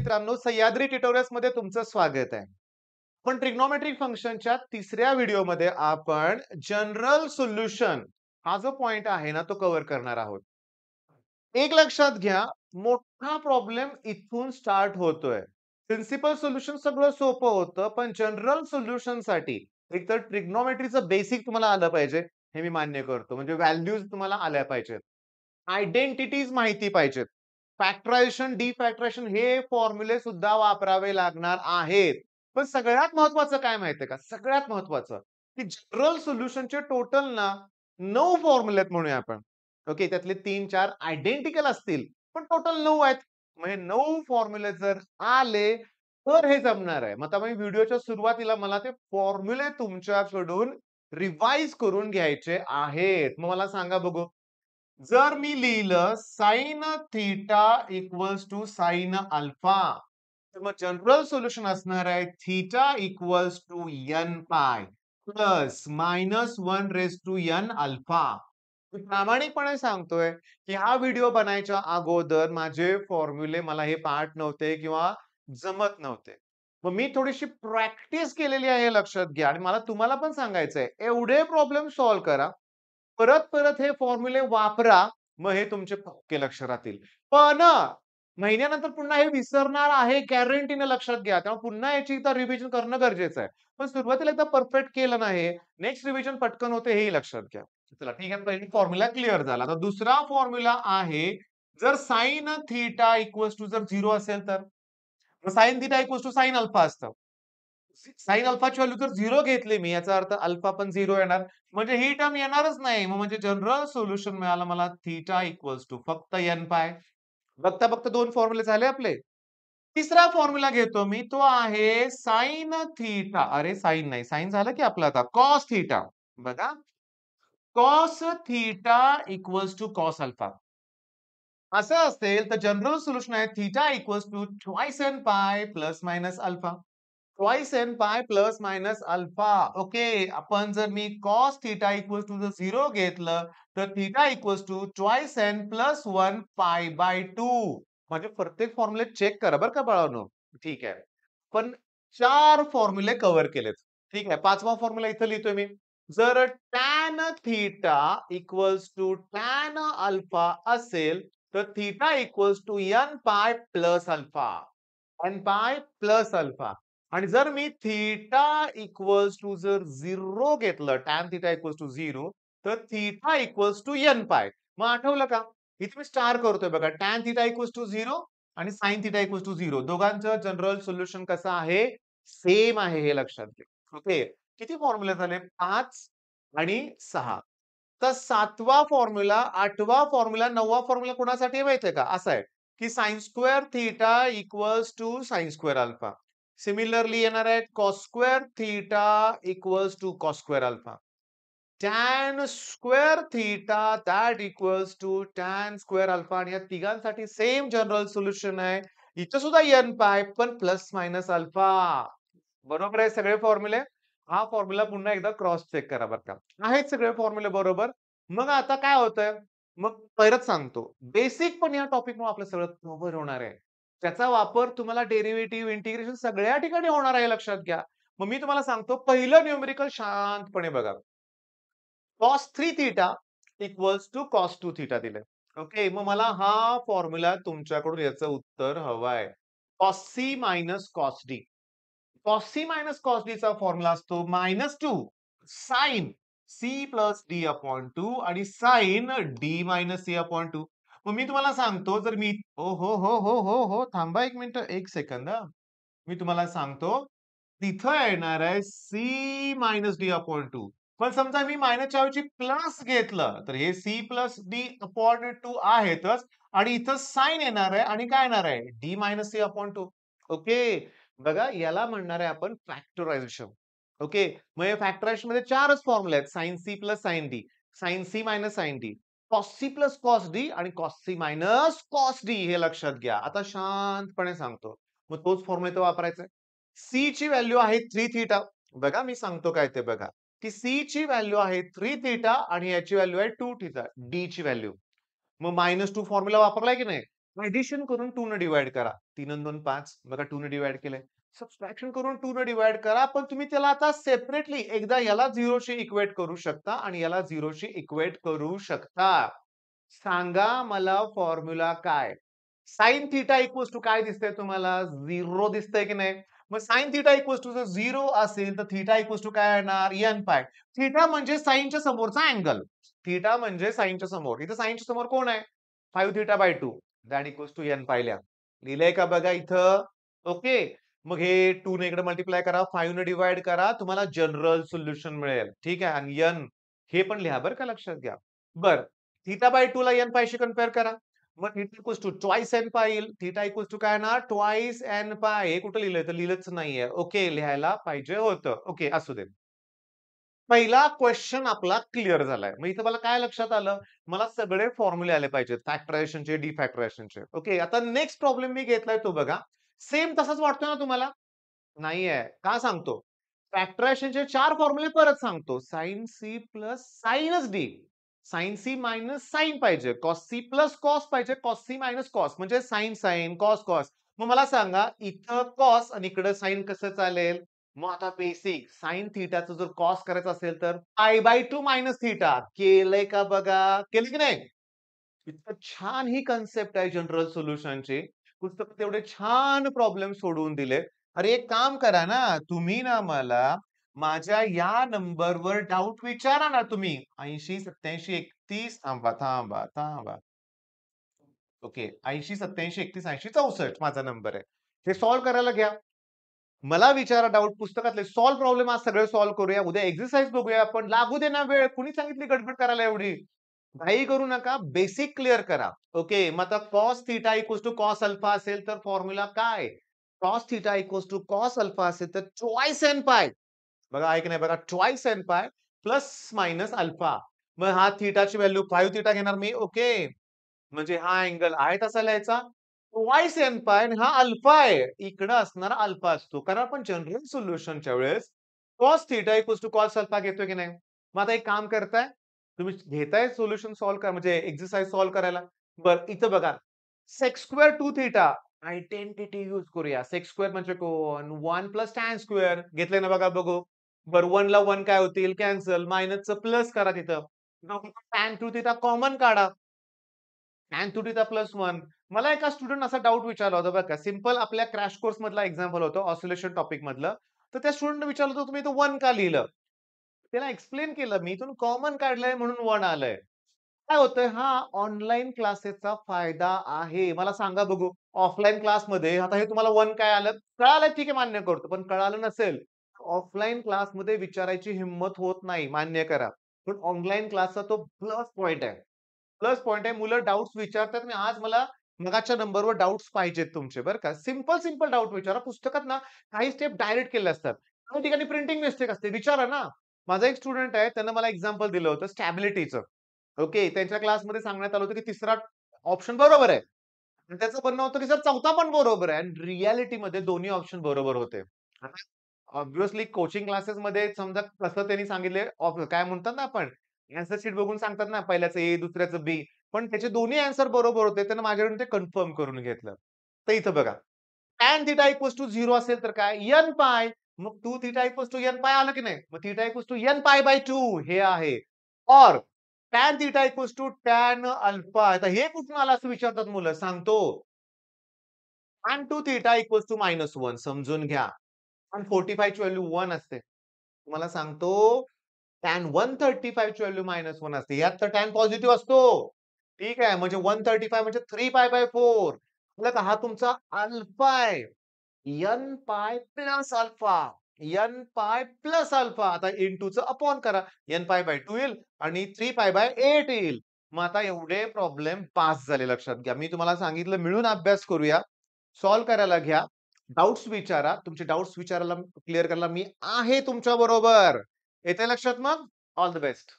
मित्रांनो, सह्याद्री ट्युटोरियल्स मध्ये तुमचं स्वागत आहे. पण ट्रिग्नोमेट्रिक फंक्शनच्या तिसऱ्या व्हिडिओमध्ये आपण जनरल सोल्युशन हा जो पॉइंट आहे ना तो कव्हर करणार आहोत. एक लक्षात घ्या, मोठा प्रॉब्लेम इथून स्टार्ट होतोय. प्रिन्सिपल सोल्युशन सगळं सोपं होतं, पण जनरल सोल्युशन साठी एकतर ट्रिग्नोमेट्रीचं बेसिक तुम्हाला आलं पाहिजे, हे मी मान्य करतो. म्हणजे व्हॅल्यूज तुम्हाला आल्या पाहिजेत. आयडेंटिटीज माहिती पाहिजेत. फॅक्टरायझेशन, डिफॅक्टरायझेशन हे फॉर्म्युले सुद्धा वापरावे लागणार आहेत. पण सगळ्यात महत्त्वाचं काय माहितीये का? सगळ्यात महत्त्वाचं, की जनरल सोल्युशनचे टोटल ना 9 फॉर्म्युले आहेत म्हणूया आपण. ओके, त्यातले 3-4 आयडेंटिकल असतील, पण टोटल 9 आहेत. म्हणजे 9 फॉर्म्युले जर आले, तर हे जमणार आहे. मग आता मी व्हिडिओच्या सुरुवातीला मला ते फॉर्म्युले तुमच्याकडून रिवाइज करून घ्यायचे आहेत. मग मला सांगा बघू, जर मी लिहिलं sine theta equals to sine alpha, तर मग जनरल सोल्युशन असणार आहे theta equals to n pi plus minus 1 raise to n alpha. मी प्रामाणिकपणे सांगतोय की हा व्हिडिओ बनायच्या अगोदर माझे फॉर्म्युले मला हे पाठ नव्हते किंवा जमत नव्हते. मग मी थोडीशी प्रॅक्टिस केलेली आहे हे लक्षात घ्या आणि मला तुम्हाला पण सांगायचंय एवढे प्रॉब्लेम सॉल्व्ह करा. परत-परत हे फॉर्म्युले वापरा. मग हे तुमचे पक्के लक्षात राहतील. पण महिन्यानंतर पुन्हा हे विसरणार आहे गॅरंटीने लक्षात घ्या. तेव्हा पुन्हा याची एकदा रिव्हिजन करणं गरजेचं आहे. पण सुरुवातीला एकदा परफेक्ट केलं ना हे, नेक्स्ट रिव्हिजन पटकन होते हेही लक्षात घ्या. चला ठीक आहे. पहिला फॉर्म्युला क्लिअर झाला. आता दुसरा फॉर्म्युला आहे, जर साइन थिटा इक्वल्स टू जर 0 असेल तर? Sine theta equals to sine alpha असतं. साइन अल्फाची व्हॅल्यू जर 0 घेतली मी, याचा अर्थ अल्फा पण 0 येणार. म्हणजे ही टर्म येणारच नाही. मग म्हणजे जनरल सोल्युशन मिळालं मला थीटा इक्वल्स टू फक्त एन पाय. बघता-बघता 2 फॉर्म्युले झाले आपले. तिसरा फॉर्म्युला घेतो मी, तो आहे साइन थीटा. अरे साइन नाही, साइन झालं की आपलं आता कॉस थीटा. बघा, cos theta equals to cos alpha. असं असेल तर जनरल सोल्युशन आहे theta equals to twice n pi plus minus alpha. Twice n pi plus minus alpha. Okay, आपण जर मी कॉस थीटा इक्वल्स टू जर 0 घेतलं, तर theta equals to twice n plus 1 pi by 2. म्हणजे प्रत्येक फॉर्म्युले चेक करा बरं का बाळांनो. ठीक आहे. पण 4 फॉर्म्युले कव्हर केलेत. ठीक आहे. 5वा फॉर्म्युला इथं लिहितोय मी. जर tan theta equals to tan alpha असेल, तर theta equals to n pi plus alpha. N pi plus alpha. आणि जर मी थीटा इक्वल्स टू जर 0 घेतलं, टॅन थीटा इक्वल्स टू 0, तर थीटा इक्वल्स टू एन पाय. मग आठवलं का? इथे मी स्टार करतोय बघा. टॅन थीटा इक्वल्स टू 0 आणि साइन थीटा इक्वल्स टू 0. दोघांचं जनरल सोल्युशन कसं आहे? सेम आहे हे लक्षात घ्या. ओके. किती फॉर्म्युले झाले? 5 आणि 6. तर 7वा फॉर्म्युला, 8वा फॉर्म्युला, 9वा फॉर्म्युला कोणासाठी आहे माहितीये का? असा आहे, की sin square theta equals to sin square alpha. Similarly येणार आहे cos square theta equals to cos square alpha. Tan square theta that equals to tan square alpha. आणि या तिघांसाठी सेम जनरल सोल्युशन आहे. इथं सुद्धा एन पाय पण प्लस मायनस अल्फा. बरोबर आहे सगळे फॉर्म्युले? हा फॉर्म्युला पुन्हा एकदा क्रॉस चेक करा बरं का. आहेत सगळे फॉर्म्युले बरोबर? मग आता काय होतंय? मग परत सांगतो. बेसिक पण या टॉपिकमुळे आपलं सगळं कव्हर होणार आहे. त्याचा वापर तुम्हाला डेरिव्हेटिव्ह, इंटिग्रेशन सगळ्या ठिकाणी होणार आहे लक्षात घ्या. मग मी तुम्हाला सांगतो पहिलं न्यूमेरिकल शांतपणे बघा. cos 3 theta equals to cos 2 theta दिलंय. ओके. मग मला हा फॉर्म्युला तुमच्याकडून याचं उत्तर हवंय. cos C minus cos D. cos C minus cos D चा फॉर्म्युला असतो -2 sin C plus D upon 2 आणि sin D minus C upon 2. मग मी तुम्हाला सांगतो, जर मी हो, थांबा 1 मिनिट, 1 सेकंद हां. मी तुम्हाला सांगतो, तिथं येणार आहे C मायनस D अपॉन 2. पण समजा मी मायनसच्या ऐवजी प्लस घेतलं, तर हे C प्लस D अपॉन 2 आहेतच आणि इथं साइन येणार आहे आणि काय येणार आहे? D minus C upon 2. Okay. बघा, याला म्हणणार आहे आपण फॅक्टरायझेशन. ओके. मग हे फॅक्टरायझेशनमध्ये 4च फॉर्म्युले आहेत. sin C plus sin D, sin C minus sin D, cos C plus cos D आणि cos C minus cos D हे लक्षात घ्या. आता शांतपणे सांगतो. मग तोच फॉर्म्युला इथं वापरायचा आहे. C ची व्हॅल्यू आहे 3 थीटा. बघा मी सांगतो काय ते बघा, की C ची व्हॅल्यू आहे 3 थीटा आणि याची व्हॅल्यू आहे 2 थीटा. D ची व्हॅल्यू. मग -2 फॉर्म्युला वापरलाय की नाही? ऍडिशन करून 2 ने डिव्हाइड करा. 3 अन् 2 5. बघा 2 ने डिव्हाइड केलंय. सबट्रॅक्शन करून 2 ने डिव्हाइड करा. पण तुम्ही त्याला आता सेपरेटली एकदा याला 0 शी इक्वेट करू शकता आणि याला 0 शी इक्वेट करू शकता. सांगा मला फॉर्म्युला काय? sin थिटा इक्वल्स टू काय दिसतंय तुम्हाला? 0 दिसतंय की नाही? मग sin थिटा इक्वल्स टू जर 0 असेल तर थिटा इक्वल्स टू काय येणार? n पाय. थिटा म्हणजे साइनच्या समोरचा अँगल. थिटा म्हणजे साइनच्या समोर. इथं साइनच्या समोर कोण आहे? 5 theta by 2 that equals to n pi लिहा. लिहिलंय का बघा इथं? ओके. मग हे 2 ने इकडे मल्टिप्लाय करा, 5 ने डिव्हाइड करा, तुम्हाला जनरल सोल्युशन मिळेल. ठीक आहे. आणि n हे पण लिहा बरं का लक्षात घ्या. बरं. थिटा बाय 2 ला n पायशी कंपेअर करा. मग theta equals to twice n pi येईल. थिटा इक्वल्स टू काय येणार? ट्वाइस n पाय. हे कुठं लिहिलंय? तर लिहिलंच नाहीये. ओके. लिहायला पाहिजे होतं. ओके. असू दे. पहिला क्वेश्चन आपला क्लिअर झालाय. मग इथं मला काय लक्षात आलं? मला सगळे फॉर्म्युले आले पाहिजेत. फॅक्टरायझेशनचे, डिफॅक्टरायझेशनचे. ओके. आता नेक्स्ट प्रॉब्लेम मी घेतलाय तो बघा. सेम तसाच वाटतोय ना तुम्हाला? नाहीये. का सांगतो? फॅक्टरायझेशनचे 4 फॉर्म्युले परत सांगतो. sin C प्लस साइनच D. sin C minus sine पाहिजे. cos C प्लस कॉस पाहिजे. cos C मायनस कॉस म्हणजे साइन साइन, कॉस कॉस. मग मला सांगा इथं कॉस आणि इकडं साइन कसं चालेल? मग आता बेसिक साइन थिटाचं जर कॉस करायचं असेल तर π/2 मायनस थिटा. केलंय का बघा? केलं की नाही? इतकं छान ही कन्सेप्ट आहे जनरल सोल्युशनची. पुस्तकात एवढे छान प्रॉब्लेम सोडवून दिले. अरे एक काम करा ना, तुम्ही ना मला माझ्या या नंबरवर डाउट विचारा ना तुम्ही. 80 87 31 थांबा, थांबा, थांबा. ओके. 80 87 31 80 64 माझा नंबर आहे. हे सॉल्व्ह करायला घ्या. मला विचारा डाउट पुस्तकातले. सॉल्व्ह प्रॉब्लेम आज सगळे सॉल्व्ह करूया. उद्या एक्सरसाइज बघूया आपण. लागू दे ना वेळ. कुणी सांगितली गडबड करायला एवढी? घाई करू नका. बेसिक क्लिअर करा. ओके. मग आता cos theta equals to cos alpha असेल तर फॉर्म्युला काय? cos theta equals to cos alpha असेल तर ट्वाइस n पाय. बघा आहे की नाही बघा. ट्वाइस n पाय प्लस मायनस अल्फा. मग हा थिटाची व्हॅल्यू 5 थिटा घेणार मी. ओके. म्हणजे हा अँगल आहे तसा लिहायचा. ट्वाइस n पाय आणि हा अल्फा आहे. इकडं असणारा अल्फा असतो. कारण आपण जनरल सोल्युशनच्या वेळेस cos theta equals to cos alpha घेतोय की नाही? मग आता एक काम करताय, तुम्ही घेताय सोल्युशन सॉल्व्ह करा म्हणजे एक्सरसाइज सॉल्व्ह करायला. बरं इथं बघा sec square 2 theta identity use करूया. sec स्क्वेअर म्हणजे कोण? 1 प्लस tan स्क्वेअर. घेतलंय ना बघा बघू. बरं 1 ला 1 काय होतील? कॅन्सल. मायनसचं प्लस करा तिथं. tan 2 थिटा कॉमन काढा. tan 2 theta plus 1. मला एका स्टुडंट असा डाउट विचारला होता बरं का. सिंपल आपल्या क्रॅश कोर्स मधला एक्झाम्पल होतं ऑसिलेशन टॉपिक मधलं. तर त्या स्टुडंटने विचारलं होतं, तुम्ही इथं 1 का लिहिलं? त्याला एक्सप्लेन केलं मी. इथून कॉमन काढलंय म्हणून 1 आलंय. काय होतंय हा ऑनलाईन क्लासेसचा फायदा आहे. मला सांगा बघू ऑफलाईन क्लासमध्ये आता हे तुम्हाला 1 काय आलं? कळालं ठीक आहे मान्य करतो. पण कळालं नसेल, ऑफलाईन क्लासमध्ये विचारायची हिंमत होत नाही. मान्य करा. पण ऑनलाईन क्लासचा तो प्लस पॉइंट आहे. प्लस पॉइंट आहे. मुलं डाउट्स विचारतात आणि आज मला मगाच्या नंबरवर डाउट्स पाहिजेत तुमचे बरं का. सिंपल डाउट विचारा. पुस्तकात ना काही स्टेप डायरेक्ट केले असतात. काही ठिकाणी प्रिंटिंग मिस्टेक असते. विचारा ना. माझा एक स्टुडंट आहे. त्यानं मला एक्झाम्पल दिलं होतं स्टॅबिलिटीचं. ओके. त्यांच्या क्लासमध्ये सांगण्यात आलं होतं, की तिसरा ऑप्शन बरोबर आहे. आणि त्याचं म्हणणं होतं, की सर चौथा पण बरोबर आहे. आणि रिअॅलिटीमध्ये दोन्ही ऑप्शन बरोबर होते. आता ऑब्व्हियसली कोचिंग क्लासेसमध्ये समजा कसं त्यांनी सांगितले काय म्हणतात ना आपण ॲन्सर शीट बघून सांगतात ना, पहिल्याचं ए, दुसऱ्याचं बी. पण त्याचे दोन्ही ॲन्सर बरोबर होते. त्यानं माझ्याकडून ते कन्फर्म करून घेतलं. तर इथं बघा, tan थिटा इक्वल्स टू 0 असेल तर काय? n पाय. मग 2 थिटा इक्वल्स टू n पाय आलं की नाही? मग theta equals to n pi by 2 हे आहे. और tan theta equals to tan alpha. आता हे कुठून आलं असं विचारतात मुलं. सांगतो. tan 2 थिटा इक्वल्स टू -1 समजून घ्या. tan 45 ची व्हॅल्यू 1 असते. तुम्हाला सांगतो tan 135 ची व्हॅल्यू -1 असते. यात तर tan पॉझिटिव्ह असतो. ठीक आहे. म्हणजे 135 म्हणजे 3 पाय बाय 4. मतलब का हा तुमचा अल्फा आहे. n पाय प्लस अल्फा. n पाय प्लस अल्फा. आता इंटू चं अपॉन करा. n पाय बाय 2 येईल आणि 3 पाय बाय 8 येईल. मग आता एवढे प्रॉब्लेम पास झाले लक्षात घ्या. मी तुम्हाला सांगितलं मिळून अभ्यास करूया. सॉल्व्ह करायला घ्या. डाउट्स विचारा. तुमचे डाउट्स विचारायला क्लिअर करायला मी आहे तुमच्या बरोबर. येतंय लक्षात मग? All the best.